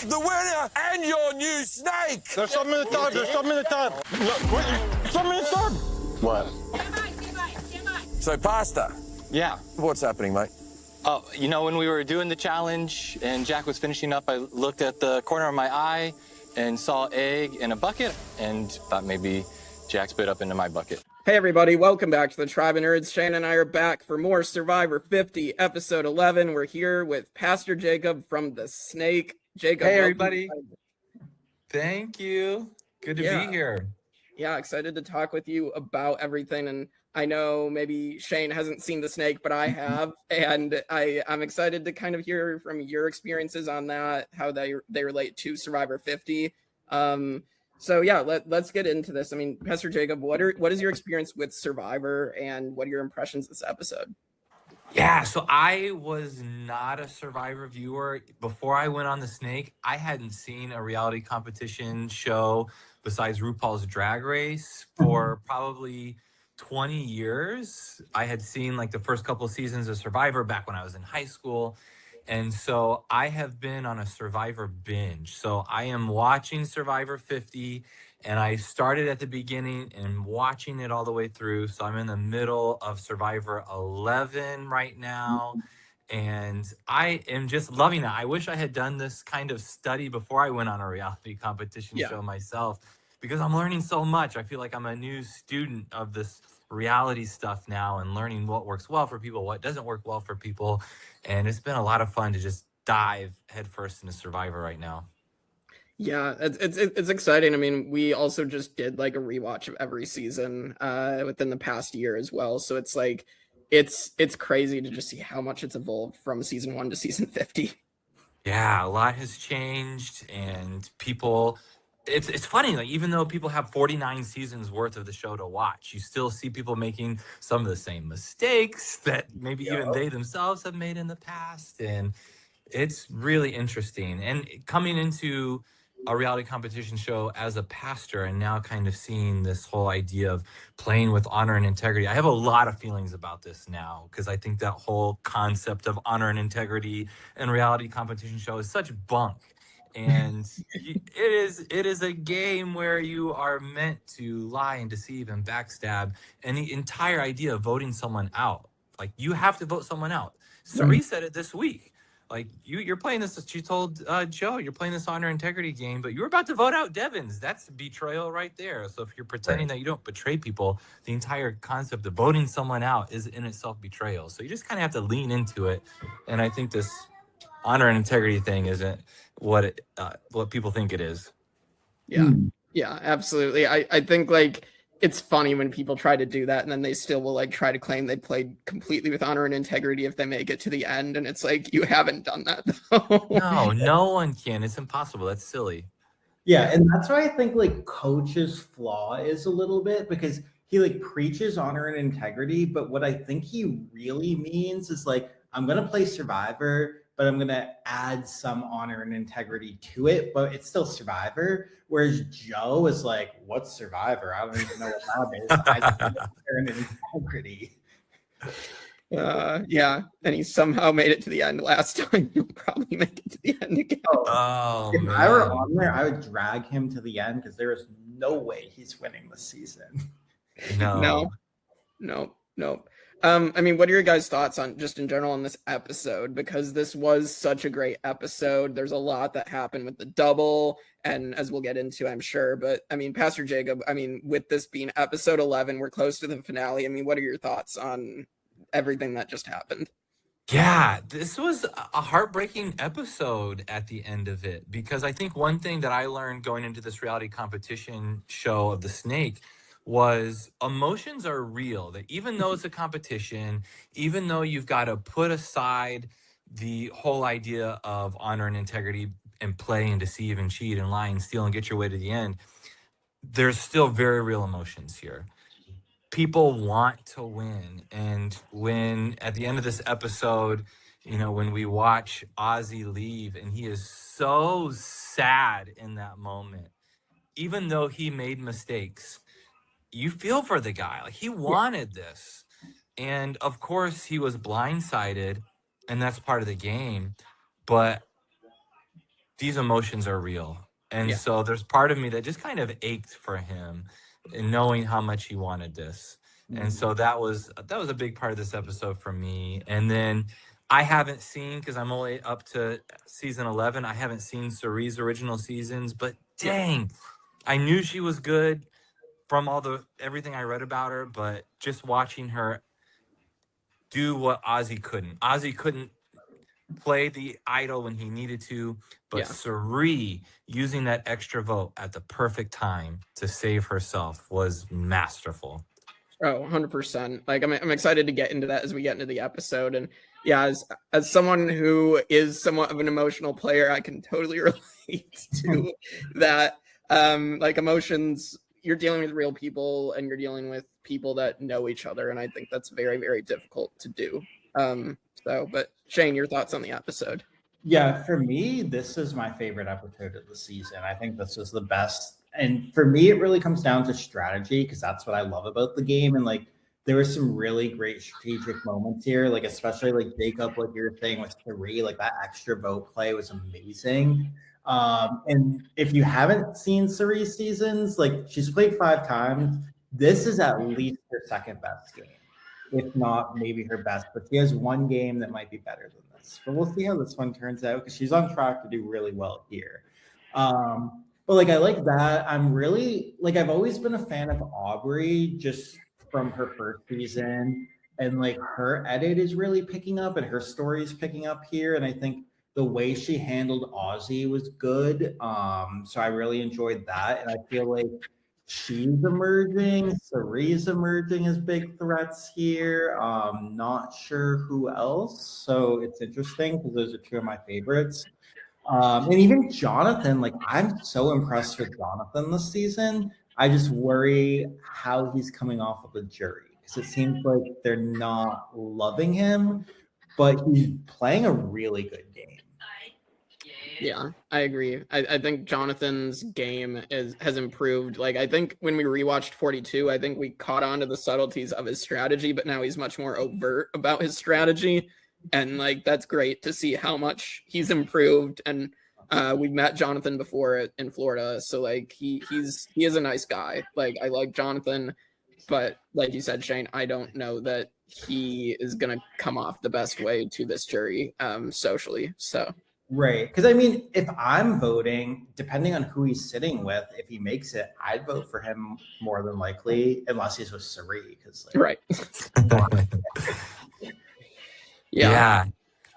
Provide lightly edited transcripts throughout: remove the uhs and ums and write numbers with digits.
the winner and your new snake. There's something in the tub. There's something in the tub. Wait, something in the tub. What? So, Pastor. Yeah. What's happening, mate? Oh, you know, when we were doing the challenge and Jack was finishing up, I looked at the corner of my eye and saw egg in a bucket and thought maybe Jack spit up into my bucket. Hey everybody, welcome back to the Tribe of Nerds. Shane and I are back for more Survivor 50, episode 11. We're here with Pastor Jacob from TheSnake. Jacob, hey everybody. Thank you. Good to be here. Yeah, excited to talk with you about everything. And I know maybe Shane hasn't seen TheSnake, but I have. And I'm excited to kind of hear from your experiences on that, how they relate to Survivor 50. So yeah, let's get into this. I mean, Pastor Jacob, what is your experience with Survivor and what are your impressions of this episode? Yeah, so I was not a Survivor viewer. Before I went on TheSnake, I hadn't seen a reality competition show besides RuPaul's Drag Race for probably 20 years. I had seen like the first couple of seasons of Survivor back when I was in high school. And so I have been on a Survivor binge. So I am watching Survivor 50 and I started at the beginning and watching it all the way through. So I'm in the middle of Survivor 11 right now. And I am just loving it. I wish I had done this kind of study before I went on a reality competition show myself, because I'm learning so much. I feel like I'm a new student of this reality stuff now and learning what works well for people, what doesn't work well for people. And it's been a lot of fun to just dive headfirst into Survivor right now. Yeah, it's exciting. I mean, we also just did like a rewatch of every season within the past year as well. So it's like, it's crazy to just see how much it's evolved from season 1 to season 50. Yeah, a lot has changed, and people, it's funny, like even though people have 49 seasons worth of the show to watch, you still see people making some of the same mistakes that maybe even they themselves have made in the past. And it's really interesting. And coming into a reality competition show as a pastor and now kind of seeing this whole idea of playing with honor and integrity, I have a lot of feelings about this now, because I think that whole concept of honor and integrity and reality competition show is such bunk. And it is a game where you are meant to lie and deceive and backstab. And the entire idea of voting someone out, like you have to vote someone out. Sari said it this week. Like you're playing this. She told Joe, you're playing this honor integrity game, but you're about to vote out Devins. That's betrayal right there. So if you're pretending that you don't betray people, the entire concept of voting someone out is in itself betrayal. So you just kind of have to lean into it. And I think this honor and integrity thing isn't what people think it is. Yeah, absolutely. I think like it's funny when people try to do that and then they still will like try to claim they played completely with honor and integrity if they make it to the end, and it's like, you haven't done that though. No one can. It's impossible. That's silly. Yeah, and that's why I think like Coach's flaw is a little bit, because he like preaches honor and integrity, but what I think he really means is like, I'm gonna play Survivor, but I'm gonna add some honor and integrity to it, but it's still Survivor. Whereas Joe is like, what's Survivor? I don't even know what that is. I just want honor and integrity. Yeah, and he somehow made it to the end last time. He'll probably make it to the end again. If I were on there, I would drag him to the end, because there is no way he's winning this season. No. I mean, what are your guys' thoughts on just in general on this episode? Because this was such a great episode. There's a lot that happened with the double, and as we'll get into, I'm sure. But I mean, Pastor Jacob, I mean, with this being episode 11, we're close to the finale. I mean, what are your thoughts on everything that just happened? Yeah, this was a heartbreaking episode at the end of it, because I think one thing that I learned going into this reality competition show of TheSnake was emotions are real. That even though it's a competition, even though you've got to put aside the whole idea of honor and integrity and play and deceive and cheat and lie and steal and get your way to the end, there's still very real emotions here. People want to win. And when at the end of this episode, you know, when we watch Ozzy leave and he is so sad in that moment, even though he made mistakes, you feel for the guy. Like, he wanted this. And of course he was blindsided, and that's part of the game. But these emotions are real. And Yeah. so there's part of me that just kind of ached for him in knowing how much he wanted this. And so that was a big part of this episode for me. And then I haven't seen, because I'm only up to season 11, I haven't seen Cerie's original seasons, but Yeah. dang, I knew she was good from everything I read about her, but just watching her do what Ozzy couldn't. Ozzy couldn't play the idol when he needed to, but Yeah. Cerie using that extra vote at the perfect time to save herself was masterful. Oh, 100%. Like I'm excited to get into that as we get into the episode. And yeah, as someone who is somewhat of an emotional player, I can totally relate to that. Like emotions, you're dealing with real people and you're dealing with people that know each other. And I think that's very, very difficult to do. But Shane, your thoughts on the episode? Yeah, for me, this is my favorite episode of the season. I think this is the best. And for me, it really comes down to strategy because that's what I love about the game. And like, there were some really great strategic moments here, like especially like Jacob, like you're saying with Three, like that extra vote play was amazing. And if you haven't seen Cerie's seasons, like she's played 5 times. This is at least her second best game, if not maybe her best. But she has one game that might be better than this. But we'll see how this one turns out because she's on track to do really well here. But like I like that. I'm really like I've always been a fan of Aubrey just from her first season, and like her edit is really picking up, and her story is picking up here. And I think the way she handled Ozzy was good. So I really enjoyed that, and I feel like she's emerging. Cerie's emerging as big threats here. Not sure who else. So it's interesting because those are 2 of my favorites. And even Jonathan, like I'm so impressed with Jonathan this season. I just worry how he's coming off of the jury because it seems like they're not loving him, but he's playing a really good game. Yeah, I agree. I think Jonathan's game has improved. Like I think when we rewatched 42, I think we caught on to the subtleties of his strategy, but now he's much more overt about his strategy. And like that's great to see how much he's improved. And we've met Jonathan before in Florida. So like he is a nice guy. Like I like Jonathan, but like you said, Shane, I don't know that he is gonna come off the best way to this jury socially. So Right. Because I mean, if I'm voting, depending on who he's sitting with, if he makes it, I'd vote for him more than likely, unless he's with Cerie. Because like, right. Yeah.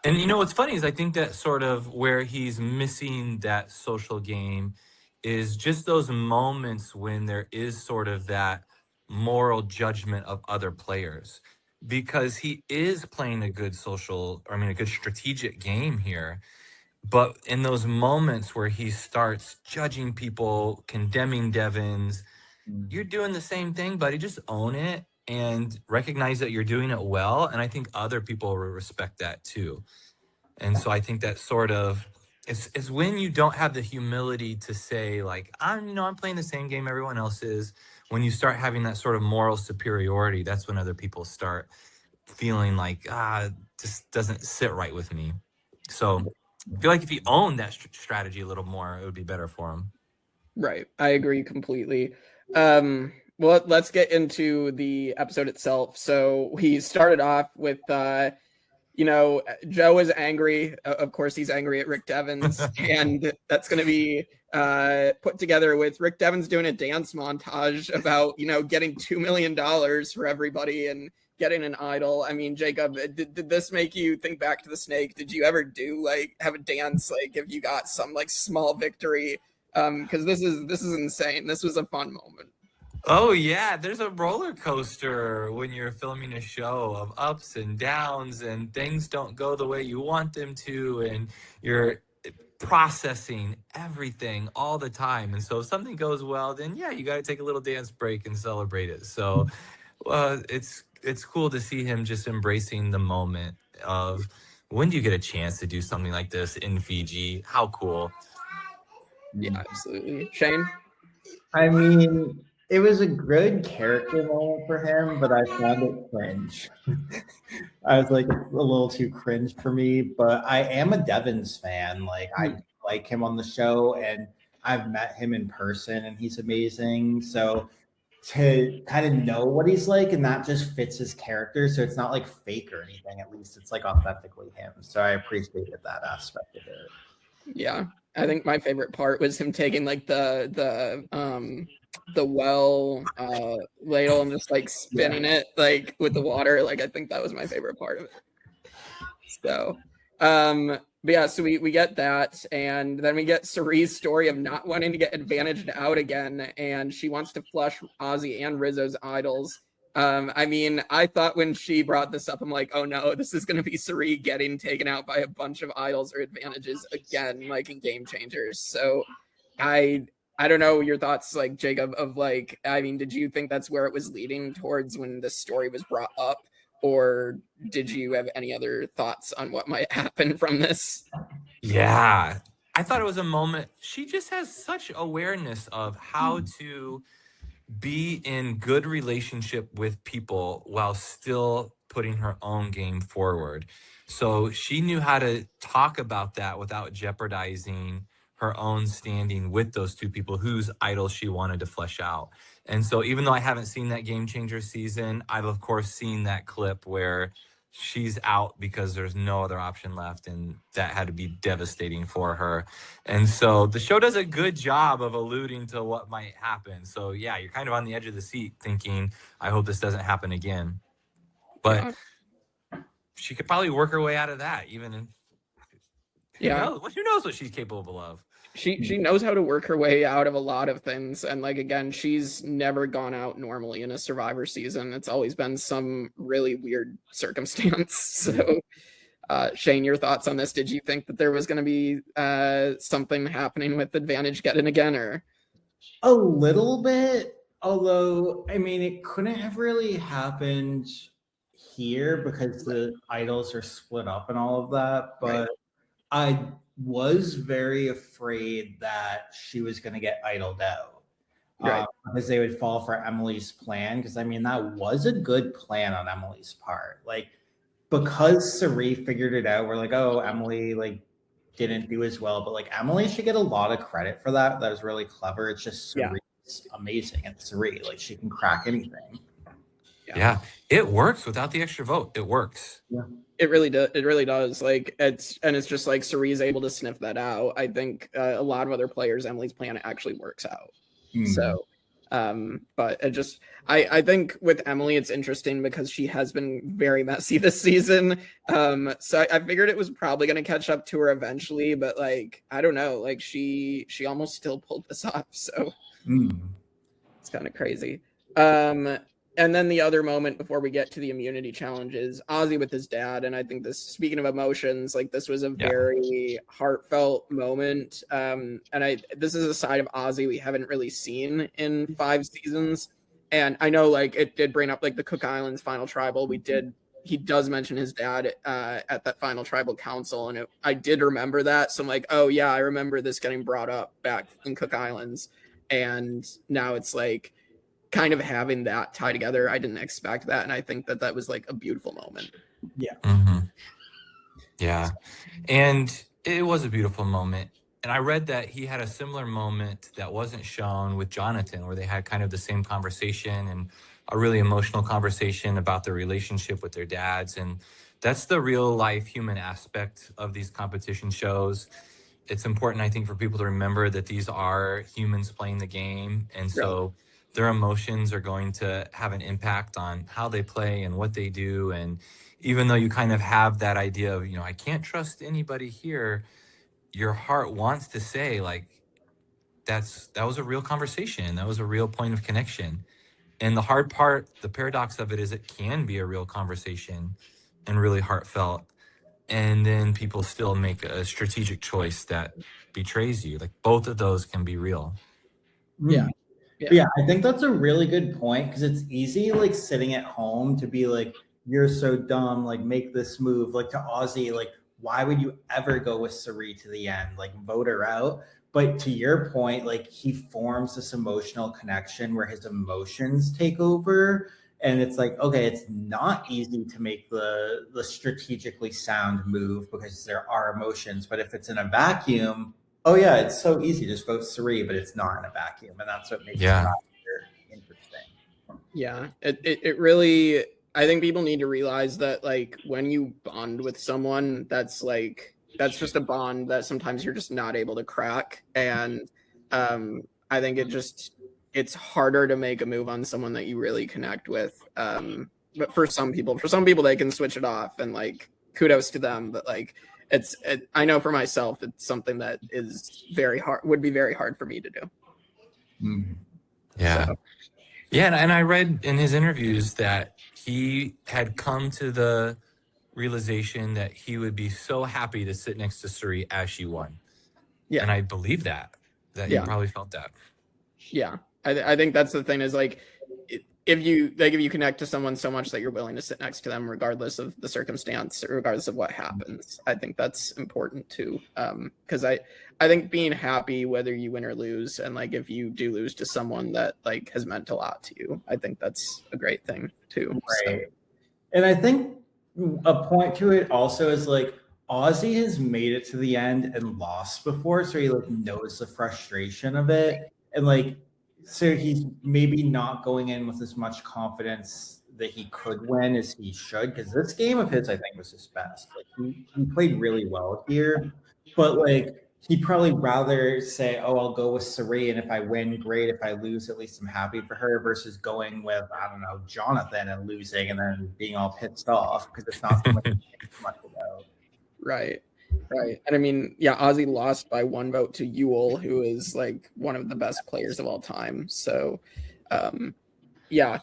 And you know what's funny is I think that sort of where he's missing that social game is just those moments when there is sort of that moral judgment of other players, because he is playing a good a good strategic game here. But in those moments where he starts judging people, condemning Devins, you're doing the same thing, buddy. Just own it and recognize that you're doing it well. And I think other people will respect that too. And so I think that sort of is when you don't have the humility to say, like, I'm playing the same game everyone else is. When you start having that sort of moral superiority, that's when other people start feeling like, this doesn't sit right with me. So I feel like if he owned that strategy a little more, it would be better for him. Right. I agree completely. Well, let's get into the episode itself. So we started off with, Joe is angry. Of course, he's angry at Rick Devens. And that's going to be put together with Rick Devens doing a dance montage about, getting $2 million for everybody and getting an idol. I mean, Jacob, did this make you think back to TheSnake? Did you ever have a dance, if you got some small victory? Because this is insane. This was a fun moment. Oh yeah, there's a roller coaster when you're filming a show of ups and downs, and things don't go the way you want them to, and you're processing everything all the time. And so if something goes well, then yeah, you got to take a little dance break and celebrate it. So it's cool to see him just embracing the moment of when do you get a chance to do something like this in Fiji? How cool. Yeah, absolutely. Shane? I mean, it was a good character moment for him, but I found it cringe. I was like, it's a little too cringe for me, but I am a Devins fan. Like, I like him on the show, and I've met him in person, and he's amazing. So to kind of know what he's like, and that just fits his character, so it's not like fake or anything. At least it's like authentically him. So I appreciated that aspect of it. Yeah, I think my favorite part was him taking like the well ladle and just like spinning it like with the water. Like I think that was my favorite part of it. So but yeah, so we get that, and then we get Cerie's story of not wanting to get advantaged out again, and she wants to flush Ozzy and Rizzo's idols. I mean, I thought when she brought this up, I'm like, oh no, this is going to be Cerie getting taken out by a bunch of idols or advantages again, like in Game Changers. So I don't know your thoughts, like Jacob, of like, I mean, did you think that's where it was leading towards when the story was brought up? Or did you have any other thoughts on what might happen from this? Yeah, I thought it was a moment. She just has such awareness of how to be in good relationship with people while still putting her own game forward. So she knew how to talk about that without jeopardizing her own standing with those two people whose idols she wanted to flesh out. And so even though I haven't seen that Game Changer season, I've of course seen that clip where she's out because there's no other option left, and that had to be devastating for her. And so the show does a good job of alluding to what might happen. So yeah, you're kind of on the edge of the seat thinking, I hope this doesn't happen again. But she could probably work her way out of that, even in, who knows what she's capable of. She knows how to work her way out of a lot of things, and like again, she's never gone out normally in a Survivor season. It's always been some really weird circumstance. So Shane, your thoughts on this? Did you think that there was going to be something happening with Advantage getting again, or? A little bit, although I mean it couldn't have really happened here because the idols are split up and all of that, but I was very afraid that she was going to get idled out because they would fall for Emily's plan, because I mean that was a good plan on Emily's part, like because Cerie figured it out. We're like, oh, Emily like didn't do as well, but like Emily should get a lot of credit for that. That was really clever. It's just Cerie's amazing, and Cerie, like she can crack anything. Yeah, it works without the extra vote. It works. Yeah. It really does. It really does. Like it's just like Cerie's able to sniff that out. I think a lot of other players, Emily's plan actually works out. So, but it just, I think with Emily, it's interesting because she has been very messy this season. So I figured it was probably going to catch up to her eventually, but like, I don't know, like she almost still pulled this off. So it's kind of crazy. And then the other moment before we get to the immunity challenges, Ozzy with his dad. And I think this, speaking of emotions, like this was a very heartfelt moment. And this is a side of Ozzy we haven't really seen in 5 seasons. And I know like it did bring up like the Cook Islands final tribal. He does mention his dad at that final tribal council. And I did remember that. So I'm like, oh yeah, I remember this getting brought up back in Cook Islands. And now it's like, kind of having that tie together. I didn't expect that, and I think that was like a beautiful moment. Yeah, and it was a beautiful moment. And I read that he had a similar moment that wasn't shown with Jonathan, where they had kind of the same conversation and a really emotional conversation about their relationship with their dads. And that's the real life human aspect of these competition shows. It's important, I think, for people to remember that these are humans playing the game, and so their emotions are going to have an impact on how they play and what they do. And even though you kind of have that idea of, I can't trust anybody here, your heart wants to say like, that was a real conversation. That was a real point of connection. And the hard part, the paradox of it is it can be a real conversation and really heartfelt. And then people still make a strategic choice that betrays you. Like both of those can be real. Yeah, I think that's a really good point, because it's easy like sitting at home to be like, you're so dumb, like make this move, like to Ozzy, like why would you ever go with Cerie to the end, like vote her out? But to your point, like he forms this emotional connection where his emotions take over, and it's like, okay, it's not easy to make the strategically sound move because there are emotions, but if it's in a vacuum, Oh yeah, it's so easy. Just vote Suri, but it's not in a vacuum, and that's what makes Yeah. Survivor interesting. Yeah, it really. I think people need to realize that like when you bond with someone, that's just a bond that sometimes you're just not able to crack, and I think it's harder to make a move on someone that you really connect with. But for some people, they can switch it off, and like kudos to them. But like I know for myself, it's something that is very hard. Would be very hard for me to do. Yeah. So. Yeah, and I read in his interviews that he had come to the realization that he would be so happy to sit next to Suri as she won. Yeah. And I believe that he Yeah. probably felt that. Yeah. I think that's the thing is like, if you connect to someone so much that you're willing to sit next to them, regardless of the circumstance, regardless of what happens, I think that's important too. Because I think being happy whether you win or lose, and like if you do lose to someone that like has meant a lot to you, I think that's a great thing too. Right. And I think a point to it also is like Ozzy has made it to the end and lost before, so he like knows the frustration of it, and like so he's maybe not going in with as much confidence that he could win as he should, because this game of his I think was his best. Like he played really well here, but like he'd probably rather say, "Oh, I'll go with Sari, and if I win, great. If I lose, at least I'm happy for her," versus going with, I don't know, Jonathan and losing and then being all pissed off because it's not so much about. Right. And I mean, yeah, Ozzy lost by 1 vote to Yule, who is like one of the best players of all time. So, yeah.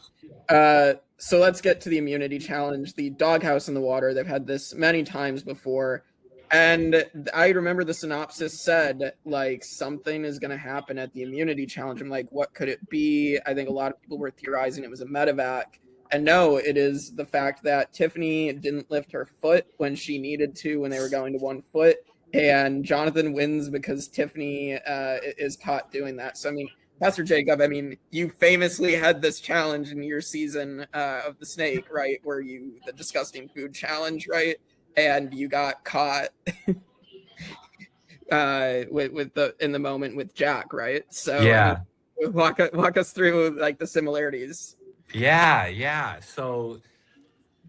So let's get to the immunity challenge, the doghouse in the water. They've had this many times before. And I remember the synopsis said, like, something is going to happen at the immunity challenge. I'm like, what could it be? I think a lot of people were theorizing it was a medevac. And no, it is the fact that Tiffany didn't lift her foot when she needed to when they were going to 1 foot. And Jonathan wins because Tiffany is caught doing that. So, I mean, Pastor Jacob, I mean, you famously had this challenge in your season of TheSnake, right? Where the disgusting food challenge, right? And you got caught in the moment with Jack, right? So Yeah. I mean, walk us through like the similarities. Yeah. So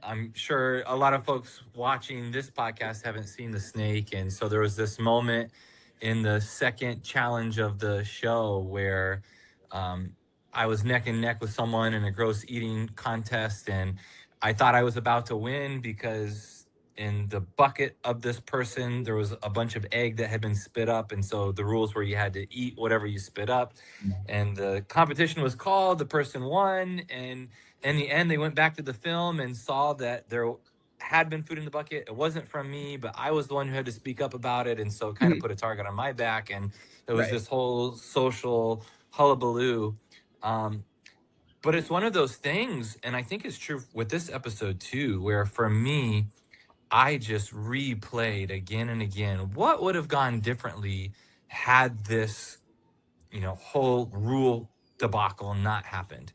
I'm sure a lot of folks watching this podcast haven't seen TheSnake, and so there was this moment in the second challenge of the show where I was neck and neck with someone in a gross eating contest, and I thought I was about to win because in the bucket of this person there was a bunch of egg that had been spit up, and so the rules were you had to eat whatever you spit up, and the competition was called, the person won, and in the end they went back to the film and saw that there had been food in the bucket. It wasn't from me, but I was the one who had to speak up about it, and so kind of put a target on my back, and it was this whole social hullabaloo. But it's one of those things, and I think it's true with this episode too, where for me, I just replayed again and again what would have gone differently had this, whole rule debacle not happened.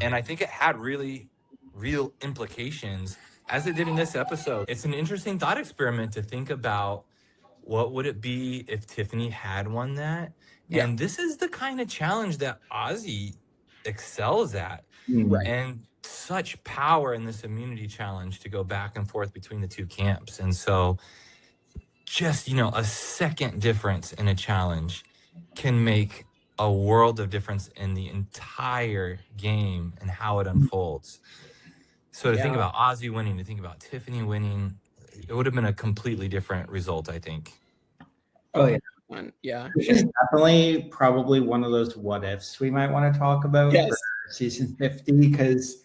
And I think it had really real implications, as it did in this episode. It's an interesting thought experiment to think about what would it be if Tiffany had won that. Yeah. And this is the kind of challenge that Ozzy excels at. Right. And such power in this immunity challenge to go back and forth between the two camps. And so just, a second difference in a challenge can make a world of difference in the entire game and how it unfolds. So to think about Ozzy winning, to think about Tiffany winning, it would have been a completely different result, I think. Oh yeah. Yeah. This is definitely probably one of those what ifs we might want to talk about for season 50, because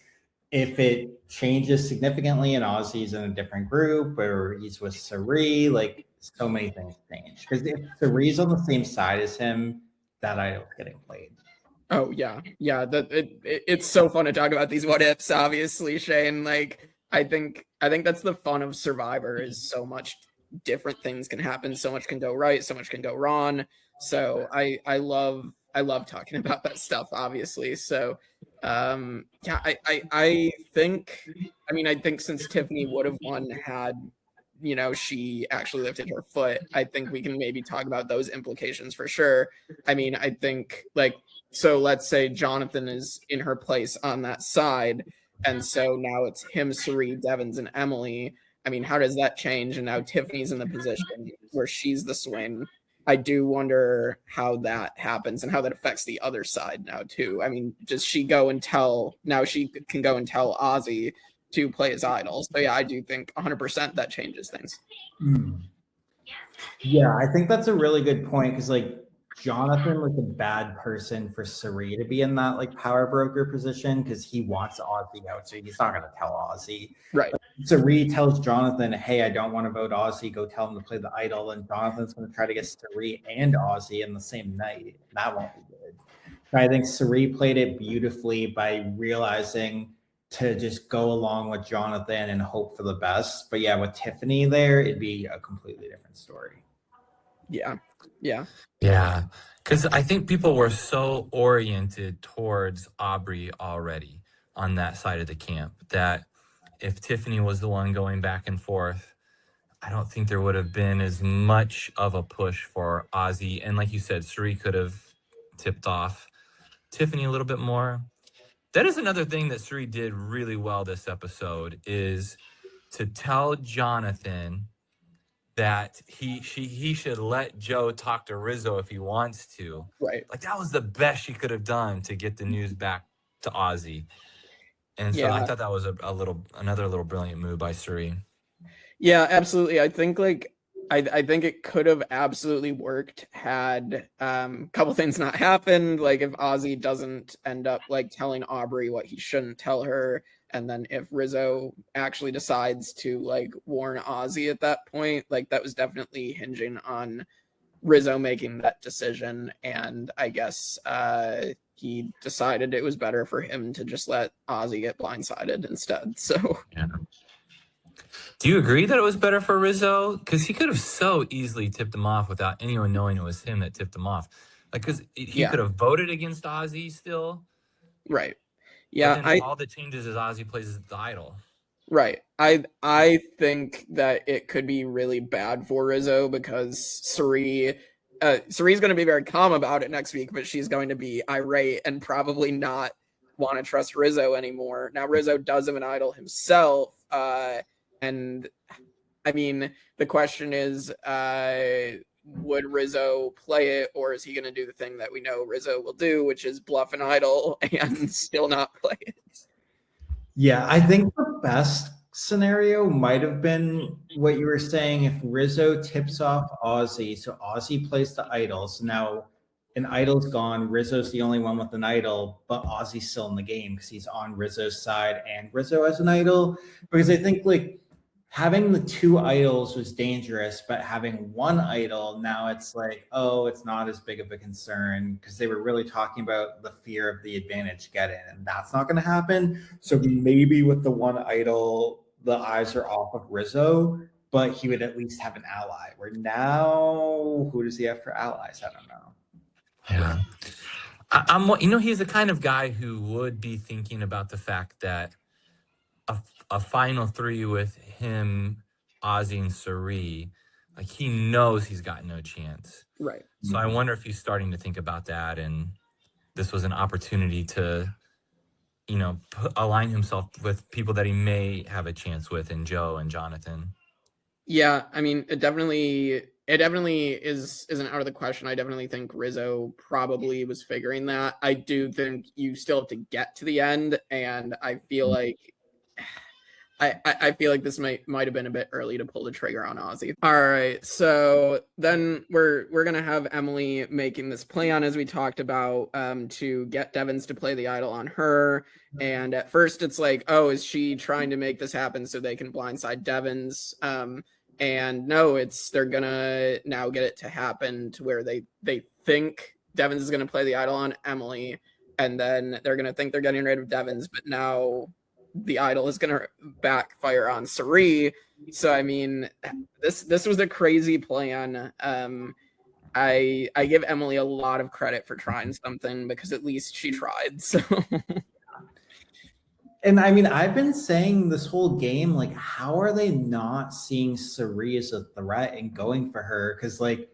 if it changes significantly and Ozzy's in a different group or he's with Sari, like so many things change. Because if Sari's on the same side as him, that idol's getting played. Oh yeah. It's so fun to talk about these what ifs, obviously, Shane. Like I think that's the fun of Survivor, is so much different things can happen, so much can go right, so much can go wrong. So I love talking about that stuff, obviously. So I think since Tiffany would have won had she actually lifted her foot, I think we can maybe talk about those implications for sure. I mean, I think so let's say Jonathan is in her place on that side. And so now it's him, Cirie, Devins, and Emily. I mean, how does that change? And now Tiffany's in the position where she's the swing. I do wonder how that happens and how that affects the other side now too. I mean, does she go and tell, now she can go and tell Ozzy to play his idol. So yeah, I do think 100% that changes things. Yeah, I think that's a really good point because Jonathan was a bad person for Cirie to be in that power broker position because he wants Ozzy out, so he's not going to tell Ozzy. Right. Cirie tells Jonathan, "Hey, I don't want to vote Ozzy. Go tell him to play the idol." And Jonathan's going to try to get Cirie and Ozzy in the same night. That won't be good. But I think Cirie played it beautifully by realizing to just go along with Jonathan and hope for the best. But yeah, with Tiffany there, it'd be a completely different story. Yeah. Because I think people were so oriented towards Aubrey already on that side of the camp that if Tiffany was the one going back and forth, I don't think there would have been as much of a push for Ozzy. And like you said, Cirie could have tipped off Tiffany a little bit more. That is another thing that Cirie did really well this episode, is to tell Jonathan that he should let Joe talk to Rizo if he wants to. Right. That was the best she could have done to get the news back to Ozzy. And so I thought that was another little brilliant move by Cirie. Yeah, absolutely. I think I think it could have absolutely worked had a couple things not happened. If Ozzy doesn't end up telling Aubrey what he shouldn't tell her, and then if Rizo actually decides to warn Ozzy at that point, that was definitely hinging on Rizo making that decision. And I guess he decided it was better for him to just let Ozzy get blindsided instead. So yeah. Do you agree that it was better for Rizo? Because he could have so easily tipped him off without anyone knowing it was him that tipped him off. Because he could have voted against Ozzy still. Right. Yeah. But then all that changes is Ozzy plays the idol. Right. I think that it could be really bad for Rizo because Cirie's going to be very calm about it next week, but she's going to be irate and probably not want to trust Rizo anymore. Now, Rizo does have an idol himself. And I mean, the question is, would Rizo play it, or is he going to do the thing that we know Rizo will do, which is bluff an idol and still not play it? Yeah, I think the best scenario might have been what you were saying if Rizo tips off Ozzy. So Ozzy plays the idol. So now an idol's gone. Rizzo's the only one with an idol, but Ozzy's still in the game because he's on Rizzo's side and Rizo has an idol. Because I think having the two idols was dangerous, but having one idol, now it's it's not as big of a concern because they were really talking about the fear of the advantage get-in, and that's not going to happen. So maybe with the one idol, the eyes are off of Rizo, but he would at least have an ally. Where now, who does he have for allies? I don't know. Yeah. I'm he's the kind of guy who would be thinking about the fact that a final three with him, Ozzy, and Cirie, he knows he's got no chance. Right. So I wonder if he's starting to think about that, and this was an opportunity to, align himself with people that he may have a chance with in Joe and Jonathan. Yeah, I mean, it definitely isn't out of the question. I definitely think Rizo probably was figuring that. I do think you still have to get to the end, and I feel like I feel like this might have been a bit early to pull the trigger on Ozzy. All right, so then we're gonna have Emily making this plan, as we talked about, to get Devins to play the idol on her. And at first, it's oh, is she trying to make this happen so they can blindside Devins? And no, they're gonna now get it to happen to where they think Devins is gonna play the idol on Emily, and then they're gonna think they're getting rid of Devins, but now the idol is going to backfire on Cirie. So, I mean, this was a crazy plan. I give Emily a lot of credit for trying something because at least she tried. So, And I mean, I've been saying this whole game, like, how are they not seeing Suri as a threat and going for her? Because, like,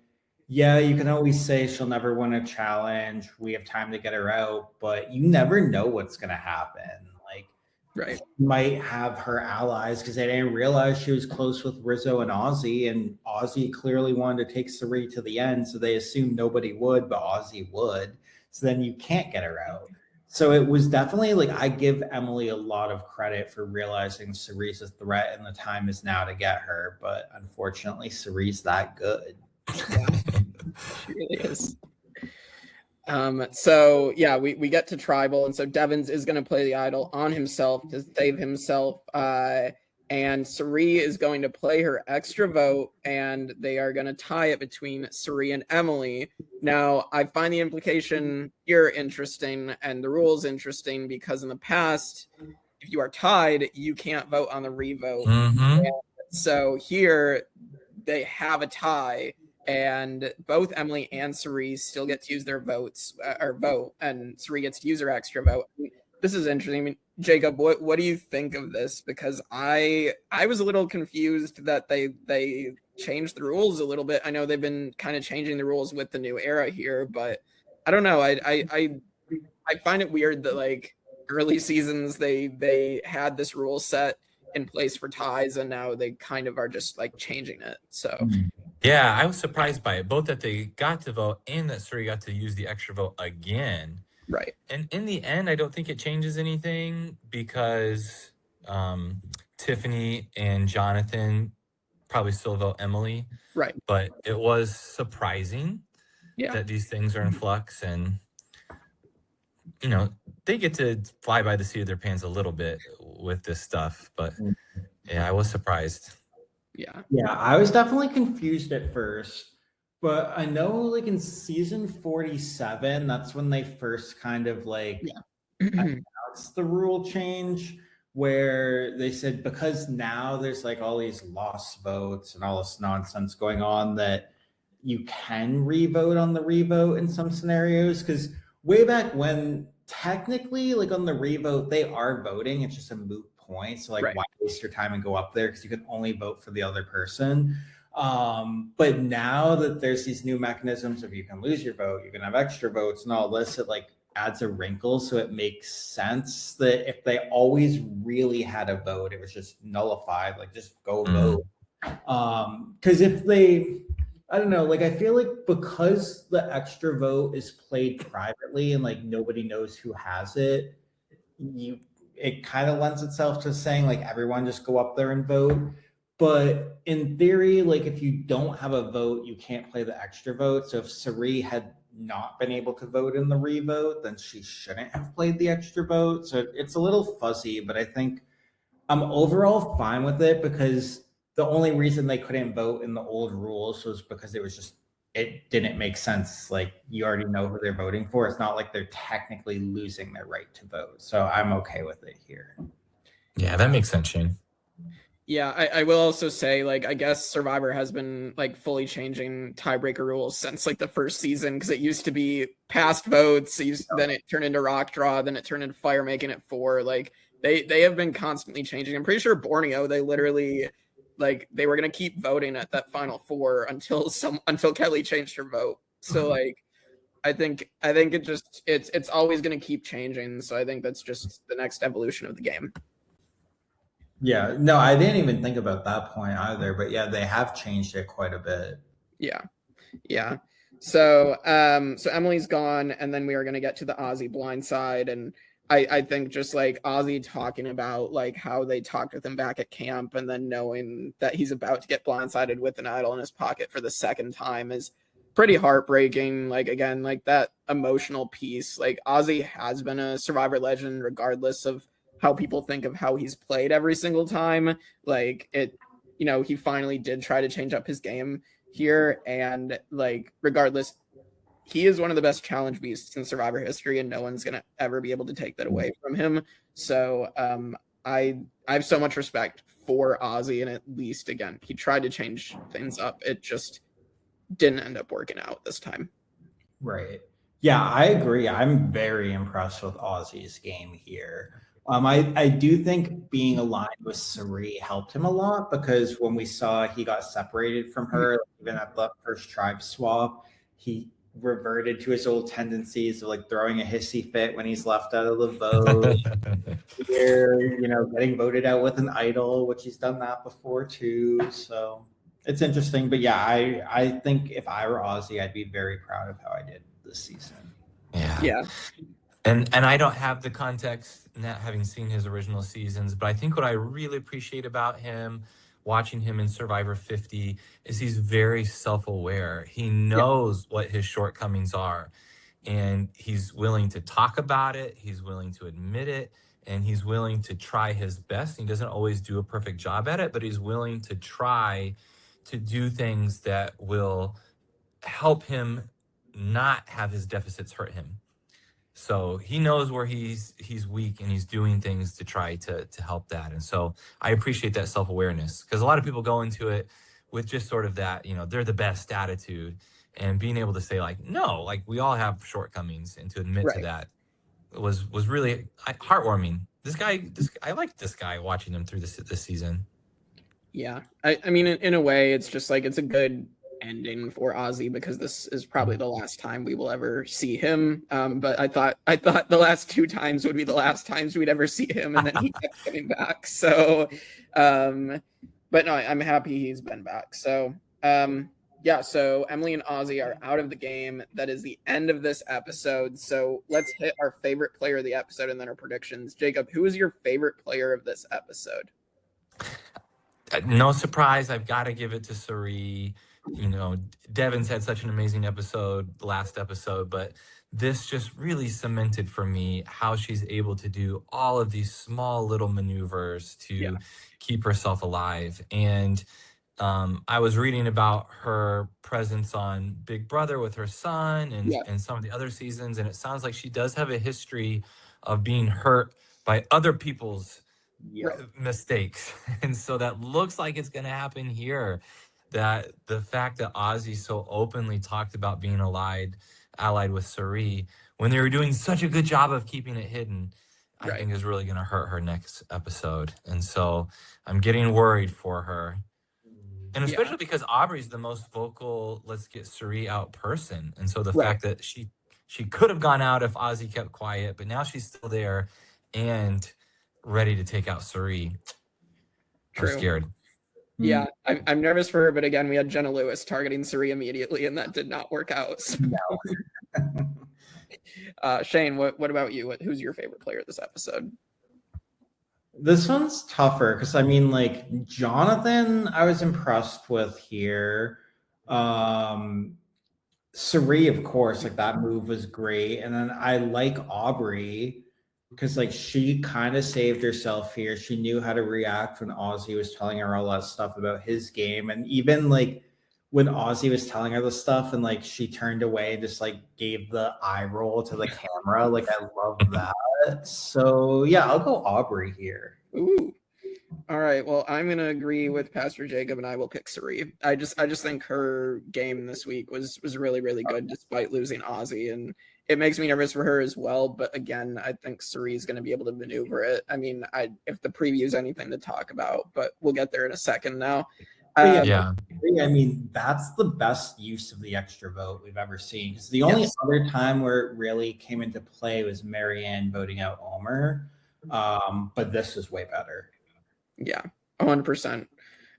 yeah, you can always say she'll never win a challenge. We have time to get her out, but you never know what's going to happen. Like, Right. might have her allies because they didn't realize she was close with Rizo and Ozzy, and Ozzy clearly wanted to take Suri to the end, so they assumed nobody would, but Ozzy would. So then you can't get her out. So it was definitely like, I give Emily a lot of credit for realizing Suri's a threat and the time is now to get her. But unfortunately, Suri's that good. She really is. So yeah, we get to tribal, and so Devins is going to play the idol on himself to save himself. And Suri is going to play her extra vote, and they are going to tie it between Suri and Emily. Now, I find the implication here interesting and the rules interesting because in the past, if you are tied, you can't vote on the revote. Mm-hmm. So here they have a tie, and both Emily and Suri still get to use their votes or vote, and Suri gets to use her extra vote. This is interesting. I mean, Jacob, what do you think of this? Because I was a little confused that they changed the rules a little bit. I know they've been kind of changing the rules with the new era here, but I don't know. I find it weird that like early seasons they had this rule set in place for ties, and now they kind of are just like changing it. So Yeah, I was surprised by it, both that they got to vote and that Suri got to use the extra vote again. right. And in the end, I don't think it changes anything because Tiffany and Jonathan probably still vote Emily. Right. But it was surprising that these things are in flux, and you know, they get to fly by the seat of their pants a little bit with this stuff. But yeah, I was surprised. Yeah, I was definitely confused at first. But I know, like, in season 47, that's when they first kind of like announced the rule change, where they said because now there's like all these lost votes and all this nonsense going on that you can revote on the revote in some scenarios. Because way back when, technically, like on the revote, they are voting. It's just a moot point. So, like, why waste your time and go up there? Because you can only vote for the other person. But now that there's these new mechanisms of you can lose your vote, you can have extra votes and all this, it like adds a wrinkle. So it makes sense that if they always really had a vote, it was just nullified, like just go vote. Because if they, I don't know, like I feel like because the extra vote is played privately and like nobody knows who has it, it kind of lends itself to saying like everyone just go up there and vote. But in theory, like if you don't have a vote, you can't play the extra vote. So if Suri had not been able to vote in the revote, then she shouldn't have played the extra vote. So it's a little fuzzy, but I think I'm overall fine with it because the only reason they couldn't vote in the old rules was because it didn't make sense. Like you already know who they're voting for. It's not like they're technically losing their right to vote. So I'm okay with it here. Yeah, that makes sense, Shane. Yeah, I will also say, like, I guess Survivor has been like fully changing tiebreaker rules since like the first season, because it used to be past votes, then it turned into rock draw, then it turned into fire making it 4. Like they have been constantly changing. I'm pretty sure Borneo, they literally like they were gonna keep voting at that final 4 until Kelly changed her vote. So like I think it's always gonna keep changing. So I think that's just the next evolution of the game. Yeah, no, I didn't even think about that point either. But yeah, they have changed it quite a bit. Yeah. So Emily's gone, and then we are going to get to the Ozzy Blindside, and I think just like Ozzy talking about like how they talked with him back at camp, and then knowing that he's about to get blindsided with an idol in his pocket for the second time is pretty heartbreaking. Like again, like that emotional piece. Like Ozzy has been a Survivor legend, regardless of how people think of how he's played every single time. Like it, he finally did try to change up his game here, and like regardless, he is one of the best challenge beasts in Survivor history, and no one's gonna ever be able to take that away from him. So I have so much respect for Ozzy, and at least again he tried to change things up. It just didn't end up working out this time. Right. Yeah, I agree. I'm very impressed with Ozzy's game here. I do think being aligned with Sari helped him a lot, because when we saw he got separated from her, even at the first tribe swap, he reverted to his old tendencies of like throwing a hissy fit when he's left out of the vote. Here, getting voted out with an idol, which he's done that before too. So it's interesting. But yeah, I think if I were Ozzy, I'd be very proud of how I did this season. Yeah. And I don't have the context, not having seen his original seasons, but I think what I really appreciate about him, watching him in Survivor 50, is he's very self-aware. He knows what his shortcomings are, and he's willing to talk about it. He's willing to admit it, and he's willing to try his best. He doesn't always do a perfect job at it, but he's willing to try to do things that will help him not have his deficits hurt him. So he knows where he's weak, and he's doing things to try to help that. And so I appreciate that self-awareness, because a lot of people go into it with just sort of that, they're the best attitude, and being able to say like, no, like we all have shortcomings, and to admit to that was really heartwarming. I like this guy, watching him through this season. Yeah. I mean, in a way, it's just like, it's a good ending for Ozzy, because this is probably the last time we will ever see him. But I thought the last 2 times would be the last times we'd ever see him, and then he kept coming back. So, but no, I'm happy he's been back. So, so Emily and Ozzy are out of the game. That is the end of this episode. So let's hit our favorite player of the episode and then our predictions. Jacob, who is your favorite player of this episode? No surprise, I've got to give it to Sari. Devin's had such an amazing last episode, but this just really cemented for me how she's able to do all of these small little maneuvers to keep herself alive. And I was reading about her presence on Big Brother with her son and some of the other seasons, and it sounds like she does have a history of being hurt by other people's mistakes. And so that looks like it's going to happen here. That the fact that Ozzy so openly talked about being allied with Sari when they were doing such a good job of keeping it hidden, I think is really going to hurt her next episode. And so I'm getting worried for her. And especially because Aubrey's the most vocal, let's get Sari out person. And so the fact that she could have gone out if Ozzy kept quiet, but now she's still there and ready to take out Sari. I'm scared. Yeah, I'm nervous for her, but again, we had Jenna Lewis targeting Sari immediately, and that did not work out. So. No. Shane, what about you? Who's your favorite player this episode? This one's tougher, because I mean, like, Jonathan, I was impressed with here. Sari, of course, like that move was great, and then I like Aubrey, because like she kind of saved herself here. She knew how to react when Ozzy was telling her all that stuff about his game. And even like when Ozzy was telling her the stuff and like she turned away and just like gave the eye roll to the camera. Like I love that. So yeah, I'll go Aubrey here. Ooh. All right. Well, I'm gonna agree with Pastor Jacob, and I will pick Sari. I just think her game this week was really, really good despite losing Ozzy, and it makes me nervous for her as well. But again, I think Sari is going to be able to maneuver it. I mean, if the preview is anything to talk about, but we'll get there in a second now. I mean, that's the best use of the extra vote we've ever seen. Because the only other time where it really came into play was Marianne voting out Omer. But this is way better. Yeah, 100%.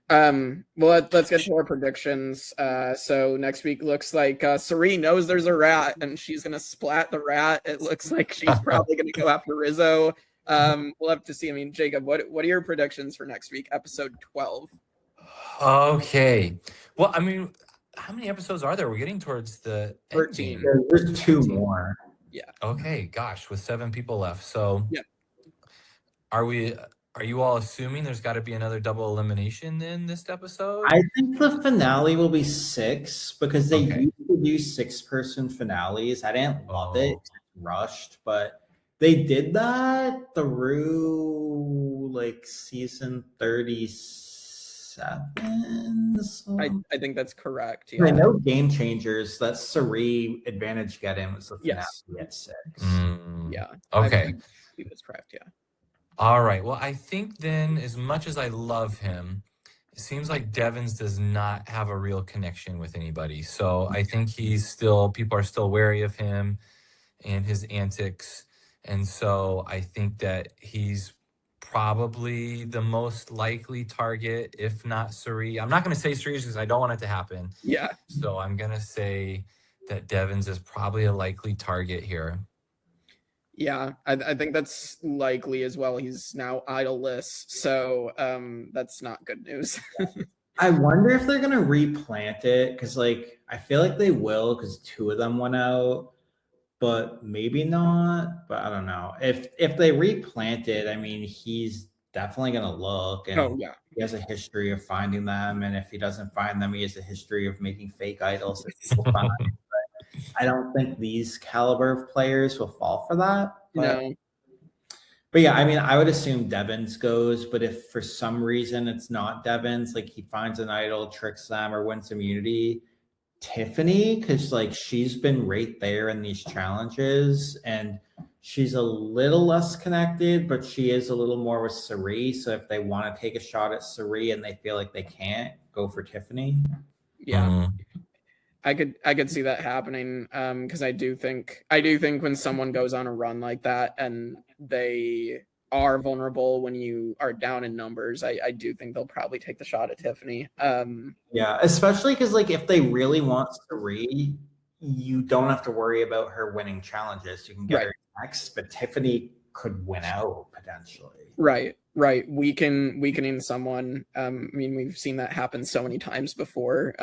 Well, let's get to our predictions. So next week looks like Sari knows there's a rat, and she's gonna splat the rat. It looks like she's probably gonna go after Rizo. We'll have to see. I mean, Jacob, what are your predictions for next week, episode 12? Okay. Well, I mean, how many episodes are there? We're getting towards the 13. There's 2 more. Yeah. Okay, gosh, with 7 people left. So Are you all assuming there's got to be another double elimination in this episode? I think the finale will be 6, because they used to do 6-person finales. I didn't love it. It's rushed, but they did that through like season 37. So. I think that's correct. Yeah. I know Game Changers, that Sari advantage getting was the finale at 6. Yeah. Okay. I think that's correct. Yeah. All right. Well, I think then, as much as I love him, it seems like Devins does not have a real connection with anybody. So I think people are still wary of him and his antics. And so I think that he's probably the most likely target, if not Suri. I'm not going to say Suri because I don't want it to happen. Yeah. So I'm going to say that Devins is probably a likely target here. Yeah, I think that's likely as well. He's now idoless, so that's not good news. I wonder if they're gonna replant it, because like I feel like they will, because 2 of them went out, but maybe not. But I don't know. If they replant it, I mean, he's definitely gonna look, and Oh yeah, he has a history of finding them. And if he doesn't find them, he has a history of making fake idols that people find. I don't think these caliber of players will fall for that. no. But yeah, I mean, I would assume Devins goes, but if for some reason it's not Devins, like he finds an idol, tricks them, or wins immunity, Tiffany, because like she's been right there in these challenges, and she's a little less connected, but she is a little more with Suri. So if they want to take a shot at Suri and they feel like they can't, go for Tiffany. Yeah. I could see that happening, because I do think when someone goes on a run like that and they are vulnerable when you are down in numbers, I do think they'll probably take the shot at Tiffany. Yeah, especially because like if they really want Suri, you don't have to worry about her winning challenges. You can get her next, but Tiffany could win out potentially. Right. Weakening someone. I mean, we've seen that happen so many times before.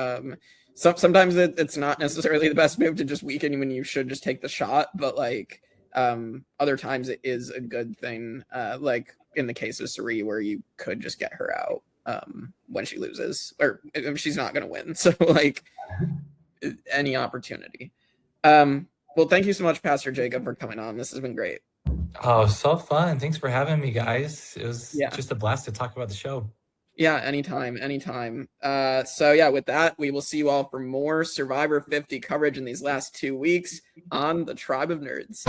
Sometimes it's not necessarily the best move to just weaken when you should just take the shot, but like other times it is a good thing. Like in the case of Suri, where you could just get her out when she loses, or if she's not going to win. So like any opportunity. Well, thank you so much, Pastor Jacob, for coming on. This has been great. Oh, so fun. Thanks for having me, guys. It was just a blast to talk about the show. Yeah, anytime. So yeah, with that, we will see you all for more Survivor 50 coverage in these last 2 weeks on the Tribe of Nerds.